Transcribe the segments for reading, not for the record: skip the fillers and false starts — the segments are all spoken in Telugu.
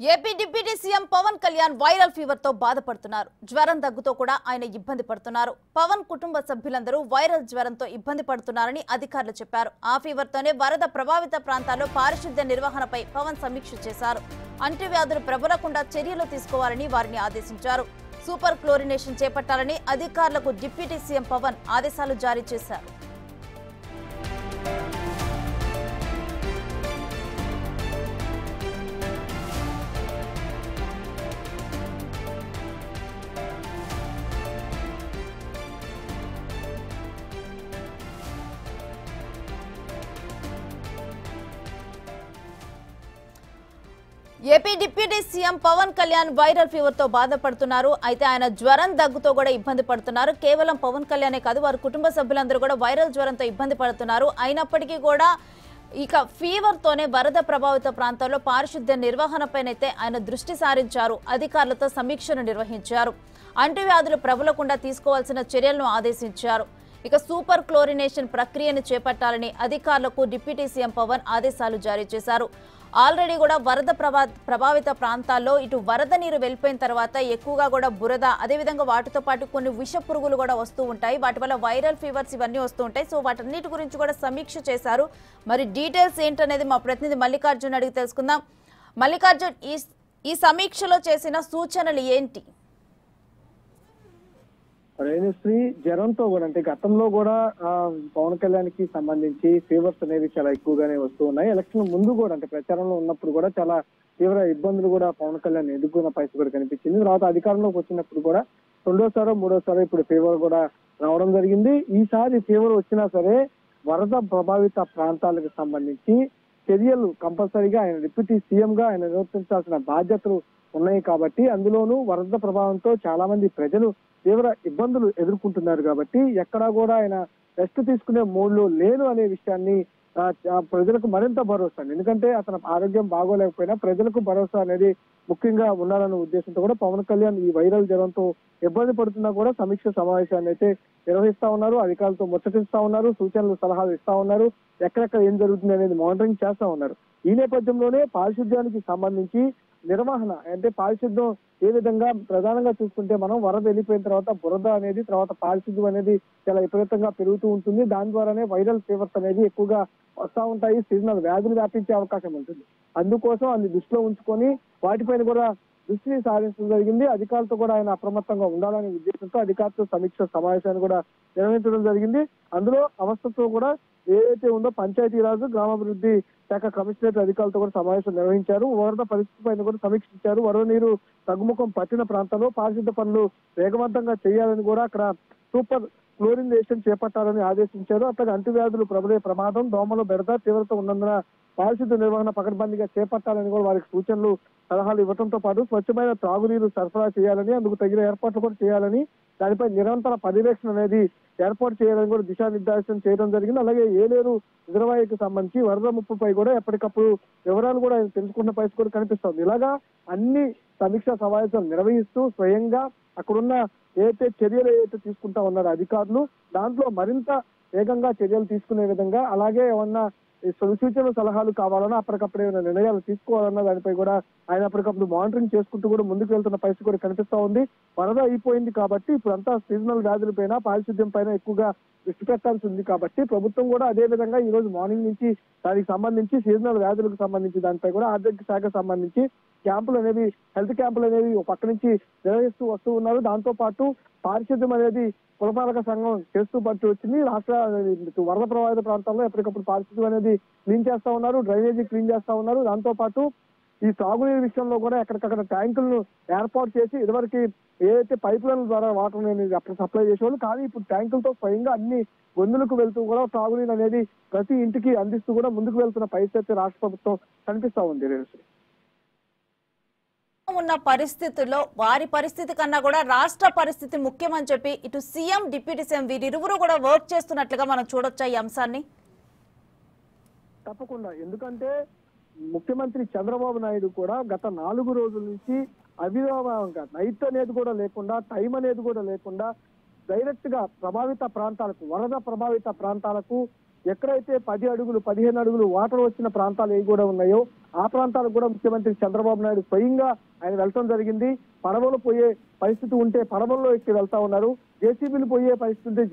AP deputy CM Pawan Kalyan viral fever తో బాధపడుతున్నారు. జ్వరం దగ్గుతో కూడా ఆయన ఇబ్బంది పడుతున్నారు. పవన్ కుటుంబ సభ్యులందరూ వైరల్ జ్వరంతో ఇబ్బంది పడుతున్నారని అధికారులు చెప్పారు. ఆ ఫీవర్ తోనే వరద ప్రభావిత ప్రాంతాల్లో పారిశుద్ధ్య నిర్వహణపై పవన్ సమీక్ష చేశారు. అంటువ్యాధులు ప్రబలకుండా చర్యలు తీసుకోవాలని వారిని ఆదేశించారు. సూపర్ క్లోరినేషన్ చేపట్టాలని అధికారులకు డిప్యూటీ సీఎం పవన్ ఆదేశాలు జారీ చేశారు. AP deputy CM Pawan Kalyan viral fever తో బాధపడుతున్నారు. అయితే ఆయన జ్వరం దగ్గుతో కూడా ఇబ్బంది పడుతున్నారు. కేవలం పవన్ కళ్యాణే కాదు, వారి కుటుంబ సభ్యులందరూ కూడా వైరల్ జ్వరంతో ఇబ్బంది పడుతున్నారు. అయినప్పటికీ కూడా ఇక ఫీవర్ తోనే వరద ప్రభావిత ప్రాంతాల్లో పారిశుద్ధ్య నిర్వహణపైనైతే ఆయన దృష్టి సారించారు. అధికారులతో సమీక్షను నిర్వహించారు. అంటువ్యాధులు ప్రబలకుండా తీసుకోవాల్సిన చర్యలను ఆదేశించారు. ఇక సూపర్ క్లోరినేషన్ ప్రక్రియను చేపట్టాలని అధికారులకు డిప్యూటీ సీఎం పవన్ ఆదేశాలు జారీ చేశారు. ఆల్రెడీ కూడా వరద ప్రభావిత ప్రాంతాల్లో ఇటు వరద నీరు వెళ్ళిపోయిన తర్వాత ఎక్కువగా కూడా బురద, అదేవిధంగా వాటితో పాటు కొన్ని విష పురుగులు కూడా వస్తూ ఉంటాయి. వాటి వల్ల వైరల్ ఫీవర్స్ ఇవన్నీ వస్తూ ఉంటాయి. సో వాటన్నిటి గురించి కూడా సమీక్ష చేశారు. మరి డీటెయిల్స్ ఏంటనేది మా ప్రతినిధి మల్లికార్జున్ అడిగి తెలుసుకుందాం. మల్లికార్జున్, ఈ సమీక్షలో చేసిన సూచనలు ఏంటి? రేణుశ్రీ, జ్వరంతో కూడా అంటే గతంలో కూడా పవన్ కళ్యాణ్ కి సంబంధించి ఫీవర్స్ అనేవి చాలా ఎక్కువగానే వస్తూ ఉన్నాయి. ఎలక్షన్ ముందు కూడా అంటే ప్రచారంలో ఉన్నప్పుడు కూడా చాలా తీవ్ర ఇబ్బందులు కూడా పవన్ కళ్యాణ్ ఎదుర్కొన్న పరిస్థితి కూడా కనిపించింది. తర్వాత అధికారంలోకి వచ్చినప్పుడు కూడా రెండోసారో మూడోసారో ఇప్పుడు ఫీవర్ కూడా రావడం జరిగింది. ఈసారి ఫీవర్ వచ్చినా సరే వరద ప్రభావిత ప్రాంతాలకు సంబంధించి చర్యలు కంపల్సరీగా ఆయన డిప్యూటీ సీఎం గా ఆయన నిర్వర్తించాల్సిన బాధ్యతలు ఉన్నాయి. కాబట్టి అందులోనూ వరద ప్రభావంతో చాలా మంది ప్రజలు తీవ్ర ఇబ్బందులు ఎదుర్కొంటున్నారు. కాబట్టి ఎక్కడా కూడా ఆయన రెస్ట్ తీసుకునే మూడ్లో లేను అనే విషయాన్ని ప్రజలకు మరింత భరోసా. ఎందుకంటే అతని ఆరోగ్యం బాగోలేకపోయినా ప్రజలకు భరోసా అనేది ముఖ్యంగా ఉండాలనే ఉద్దేశంతో కూడా పవన్ కళ్యాణ్ ఈ వైరల్ జ్వరంతో ఇబ్బంది పడుతున్నా కూడా సమీక్ష సమావేశాన్ని అయితే నిర్వహిస్తా ఉన్నారు. అధికారులతో ముచ్చటిస్తా ఉన్నారు. సూచనలు సలహాలు ఇస్తా ఉన్నారు. ఎక్కడెక్కడ ఏం జరుగుతుంది అనేది మానిటరింగ్ చేస్తా ఉన్నారు. ఈ నేపథ్యంలోనే పారిశుద్ధ్యానికి సంబంధించి నిర్వహణ అంటే పారిశుద్ధ్యం ఏ విధంగా ప్రధానంగా చూసుకుంటే మనం వరద వెళ్ళిపోయిన తర్వాత బురద అనేది, తర్వాత పారిశుద్ధ్యం అనేది చాలా విపరీతంగా పెరుగుతూ ఉంటుంది. దాని ద్వారానే వైరల్ ఫీవర్స్ అనేది ఎక్కువగా వస్తూ ఉంటాయి. సీజనల్ వ్యాధులు వ్యాపించే అవకాశం ఉంటుంది. అందుకోసం అన్ని దృష్టిలో ఉంచుకొని వాటిపైన కూడా దృష్టిని సారించడం జరిగింది. అధికారులతో కూడా ఆయన అప్రమత్తంగా ఉండాలనే ఉద్దేశంతో అధికారులతో సమీక్ష సమావేశాన్ని కూడా నిర్వహించడం జరిగింది. అందులో అవస్థతో కూడా ఏదైతే ఉందో పంచాయతీరాజు గ్రామాభివృద్ధి శాఖ కమిషనరేట్ అధికారులతో కూడా సమావేశం నిర్వహించారు. వరద పరిస్థితి పైన కూడా సమీక్షించారు. వరద నీరు తగ్గుముఖం పట్టిన ప్రాంతాల్లో పారిశుద్ధ పనులు వేగవంతంగా చేయాలని కూడా అక్కడ సూపర్ క్లోరినేషన్ చేపట్టాలని ఆదేశించారు. అట్లాగే అంటువ్యాధులు ప్రబలే ప్రమాదం, దోమలు బెడద తీవ్రత ఉన్నందున పారిశుద్ధ నిర్వహణ పకడ్బందీగా చేపట్టాలని కూడా వారికి సూచనలు సలహాలు ఇవ్వడంతో పాటు స్వచ్ఛమైన త్రాగునీరు సరఫరా చేయాలని, అందుకు తగిన ఏర్పాట్లు కూడా చేయాలని, దానిపై నిరంతర పర్యవేక్షణ అనేది ఏర్పాటు చేయాలని కూడా దిశానిర్దేశం చేయడం జరిగింది. అలాగే ఏలేరు రిజర్వాయర్కి సంబంధించి వరద ముప్పుపై కూడా ఎప్పటికప్పుడు వివరాలు కూడా తెలుసుకున్న పరిస్థితి కూడా కనిపిస్తుంది. ఇలాగా అన్ని సమీక్షా సమావేశాలు నిర్వహిస్తూ స్వయంగా అక్కడున్న ఏదైతే చర్యలు తీసుకుంటా ఉన్నారో అధికారులు, దాంట్లో మరింత వేగంగా చర్యలు తీసుకునే విధంగా, అలాగే ఏమన్నా సూచనలు సలహాలు కావాలన్నా అప్పటికప్పుడు ఏమైనా నిర్ణయాలు తీసుకోవాలన్నా దానిపై కూడా ఆయన అప్పటికప్పుడు మానిటరింగ్ చేసుకుంటూ కూడా ముందుకు వెళ్తున్న పరిస్థితి కూడా కనిపిస్తా ఉంది. వరద అయిపోయింది కాబట్టి ఇప్పుడు అంతా సీజనల్ వ్యాధుల పైన, పారిశుద్ధ్యం పైన ఎక్కువగా దృష్టి పెట్టాల్సి ఉంది. కాబట్టి ప్రభుత్వం కూడా అదే విధంగా ఈ రోజు మార్నింగ్ నుంచి దానికి సంబంధించి సీజనల్ వ్యాధులకు సంబంధించి దానిపై కూడా ఆరోగ్య శాఖకు సంబంధించి క్యాంపులు అనేవి, హెల్త్ క్యాంపులు అనేవి ఒక పక్క నుంచి నిర్వహిస్తూ వస్తూ ఉన్నారు. దాంతో పాటు పారిశుద్ధ్యం అనేది పురపాలక సంఘం చేస్తూ పట్టి వచ్చింది. రాష్ట్ర వరద ప్రభావిత ప్రాంతాల్లో ఎప్పటికప్పుడు పారిశుద్ధ్యం అనేది క్లీన్ చేస్తా ఉన్నారు, డ్రైనేజీ క్లీన్ చేస్తా ఉన్నారు. దాంతో పాటు ఈ తాగునీరు విషయంలో కూడా ఎక్కడికక్కడ ట్యాంకులను ఏర్పాటు చేసి, ఇదివరకు ఏదైతే పైప్ లైన్ల ద్వారా వాటర్ అనేది అప్పుడు సప్లై చేసేవాళ్ళు, కానీ ఇప్పుడు ట్యాంకులతో స్వయంగా అన్ని గొంతులకు వెళ్తూ కూడా తాగునీరు అనేది ప్రతి ఇంటికి అందిస్తూ కూడా ముందుకు వెళ్తున్న పరిస్థితి రాష్ట్ర ప్రభుత్వం కనిపిస్తా ఉంది. ఉన్న పరిస్థితుల్లో వారి పరిస్థితి కన్నా కూడా రాష్ట్ర పరిస్థితి ముఖ్యమని చెప్పి ఇటు సీఎం, డిప్యూటీ సీఎం వీరిరువురు కూడా వర్క్ చేస్తున్నట్లుగా మనం చూడొచ్చా ఈ అంశాన్ని? తప్పకుండా. ఎందుకంటే ముఖ్యమంత్రి చంద్రబాబు నాయుడు కూడా గత 4 రోజుల నుంచి అవిరామంగా నైట్ అనేది కూడా లేకుండా, టైం అనేది కూడా లేకుండా డైరెక్ట్ గా ప్రభావిత ప్రాంతాలకు, వరద ప్రభావిత ప్రాంతాలకు ఎక్కడైతే 10 అడుగులు 15 అడుగులు వాటర్ వచ్చిన ప్రాంతాలు ఏవి కూడా ఉన్నాయో ఆ ప్రాంతాలకు కూడా ముఖ్యమంత్రి చంద్రబాబు నాయుడు స్వయంగా ఆయన వెళ్ళటం జరిగింది. పడవలు పోయే పరిస్థితి ఉంటే పడవల్లో ఎక్కి వెళ్తా ఉన్నారు, జేసీబీలు పోయే పరిస్థితి ఉంటే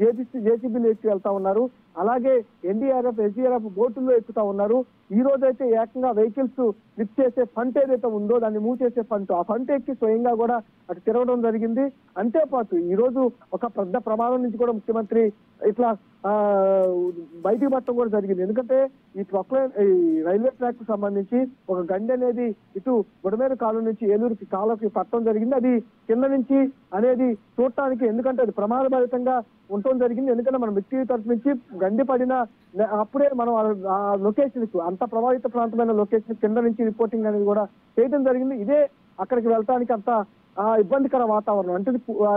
జేసీబీలు ఎక్కి వెళ్తా ఉన్నారు, అలాగే ఎన్డీఆర్ఎఫ్ ఎస్డీఆర్ఎఫ్ బోటుల్లో ఎక్కుతా ఉన్నారు. ఈ రోజైతే ఏకంగా వెహికల్స్ లిఫ్ట్ చేసే ఫంట్ ఏదైతే ఉందో దాన్ని మూవ్ చేసే ఫంట్, ఆ ఫంట్ ఎక్కి స్వయంగా కూడా అటు తిరగడం జరిగింది. అంతేపాటు ఈ రోజు ఒక పెద్ద ప్రమాదం నుంచి కూడా ముఖ్యమంత్రి ఇట్లా బయటికి పట్టడం కూడా జరిగింది. ఎందుకంటే ఈ రైల్వే ట్రాక్ కు సంబంధించి ఒక గండి అనేది ఇటు బుడమేరు కాలం నుంచి ఏలూరుకి కాలువకి పట్టడం జరిగింది. అది కింద నుంచి అనేది చూడటానికి, ఎందుకంటే అది ప్రమాదభరితంగా ఉండటం జరిగింది. ఎందుకంటే మనం మిర్చి తరఫు నుంచి గండి పడిన అప్పుడే మనం ఆ లొకేషన్ కు, అంత ప్రభావిత ప్రాంతమైన లొకేషన్ కింద నుంచి రిపోర్టింగ్ అనేది కూడా చేయడం జరిగింది. ఇదే అక్కడికి వెళ్ళటానికి అంత ఇబ్బందికర వాతావరణం. అంటే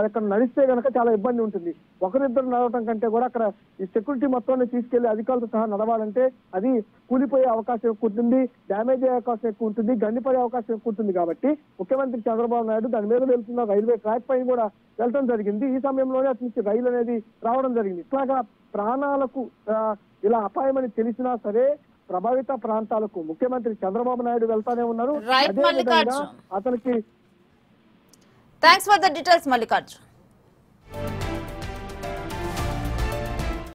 అక్కడ నడిస్తే కనుక చాలా ఇబ్బంది ఉంటుంది. ఒకరిద్దరు నడవటం కంటే కూడా అక్కడ ఈ సెక్యూరిటీ మొత్తాన్ని తీసుకెళ్లి అధికారులతో సహా నడవాలంటే అది కూలిపోయే అవకాశం ఎక్కువ ఉంటుంది, డ్యామేజ్ అయ్యే అవకాశం ఎక్కువ ఉంటుంది, గండిపడే అవకాశం ఎక్కువ ఉంటుంది. కాబట్టి ముఖ్యమంత్రి చంద్రబాబు నాయుడు దాని మీద వెళ్తున్న రైల్వే ట్రాక్ పైన కూడా వెళ్ళడం జరిగింది. ఈ సమయంలోనే అటు నుంచి రైలు అనేది రావడం జరిగింది. ఇట్లాగా ప్రాణాలకు ఇలా అపాయమని తెలిసినా సరే ప్రభావిత ప్రాంతాలకు ముఖ్యమంత్రి చంద్రబాబు నాయుడు వెళ్తానే ఉన్నారు. అదే విధంగా అతనికి thanks for the details Mallikarjun.